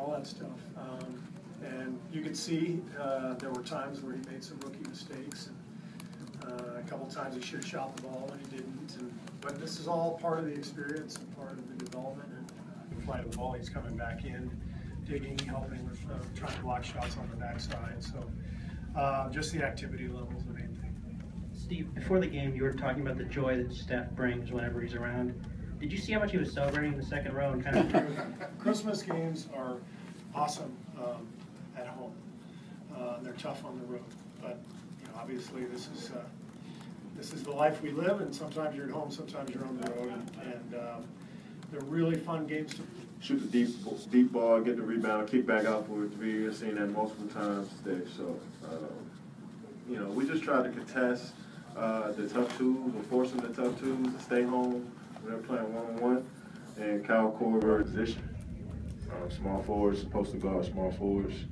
all that stuff. And you could see there were times where he made some rookie mistakes, and a couple times he should have shot the ball and he didn't. But this is all part of the experience and part of the development. And flight of the ball, he's coming back in, digging, helping with trying to block shots on the backside. So just the activity level is the main thing. Steve, before the game, you were talking about the joy that Steph brings whenever he's around. Did you see how much he was celebrating in the second row and kind of? Christmas games are awesome at home. They're tough on the road, but obviously this is the life we live, and sometimes you're at home, sometimes you're on the road, and they're really fun games to shoot the deep ball, get the rebound, kick back out for a three. I've seen that multiple times today. So we just try to contest the tough twos, or force them the tough twos to stay home when they're playing one-on-one, and Kyle Korver position. Small forwards supposed to guard small forwards.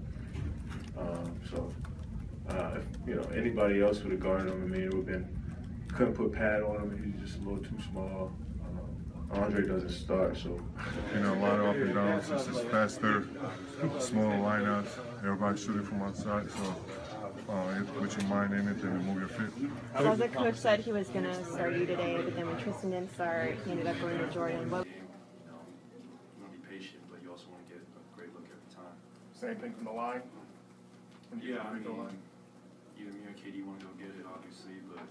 If anybody else would have guarded him, it would have been, couldn't put pad on him. He's just a little too small. Andre doesn't start, so. Line up and down, it's just faster, smaller lineups. Everybody shooting from outside, so you put your mind in it and move your feet. Well, the coach said he was going to start you today, but then when Tristan didn't start, he ended up going to Jordan. You want to be patient, but you also want to get a great look every time. Same thing from the line? Yeah, I mean, either me or KD want to go get it, obviously, but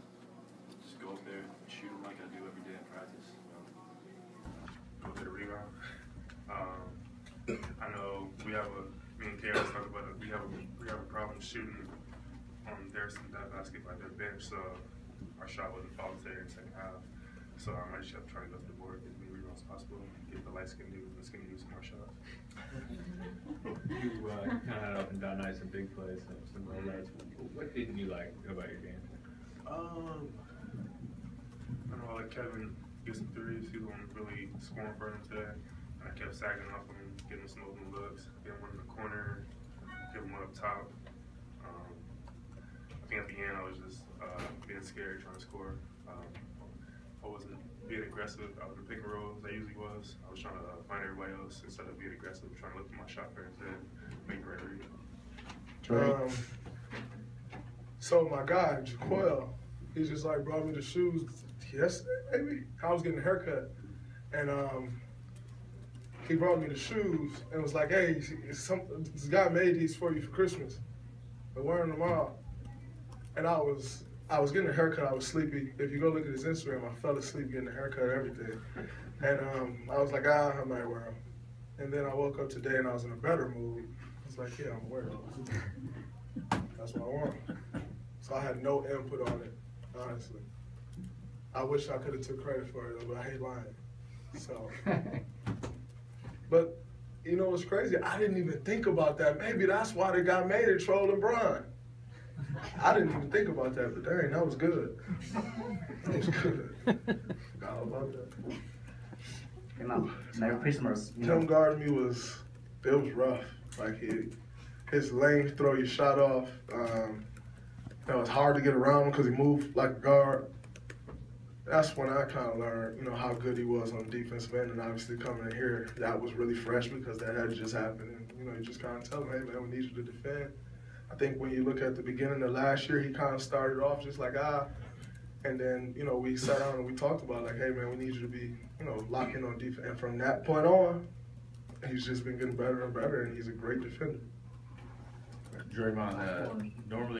just go up there, shoot them like I do every day in practice. Go to the rebound. I know me and Karen talked about it. We have a problem shooting on that basket by their bench, so our shot wasn't falling today in the second half. So I just have to try to go to the board, get as many rebounds as possible, get the light-skinned dudes and skinny dudes some more shots. You kind of had up and down nights and big plays, some highlights. What didn't you like about your game? I know I like Kevin get some threes. He was really scoring for him today. I kept sagging off him, getting him some open looks, getting one in the corner, getting one up top. I think at the end I was just being scared trying to score. I wasn't being aggressive out of the pick and rolls I usually was. I was trying to find everybody else instead of being aggressive, trying to look for my shot first and make the right read. So my guy, Jaquel, he just brought me the shoes yesterday, maybe. I was getting a haircut, and he brought me the shoes and was like, hey, this guy made these for you for Christmas. I'm wearing them out. And I was getting a haircut, I was sleepy. If you go look at his Instagram, I fell asleep getting a haircut, everything. And I was like, I might wear them. And then I woke up today and I was in a better mood. I was like, yeah, I'm wearing them. That's what I want. So I had no input on it, honestly. I wish I could have took credit for it, but I hate lying. So, but you know what's crazy? I didn't even think about that. Maybe that's why they got made it trolling Brian. I didn't even think about that, but dang, that was good. That was good. Forgot all about that. Merry Christmas. Tim guarding me it was rough. His lane throw your shot off. It was hard to get around him because he moved like a guard. That's when I kind of learned, how good he was on the defensive end, and obviously coming in here, that was really fresh because that had just happened, and you just kind of tell him, hey man, we need you to defend. I think when you look at the beginning of last year, he kind of started off just like and then we sat down and we talked about hey man, we need you to be locked in on defense, and from that point on, he's just been getting better and better, and he's a great defender. Draymond, normally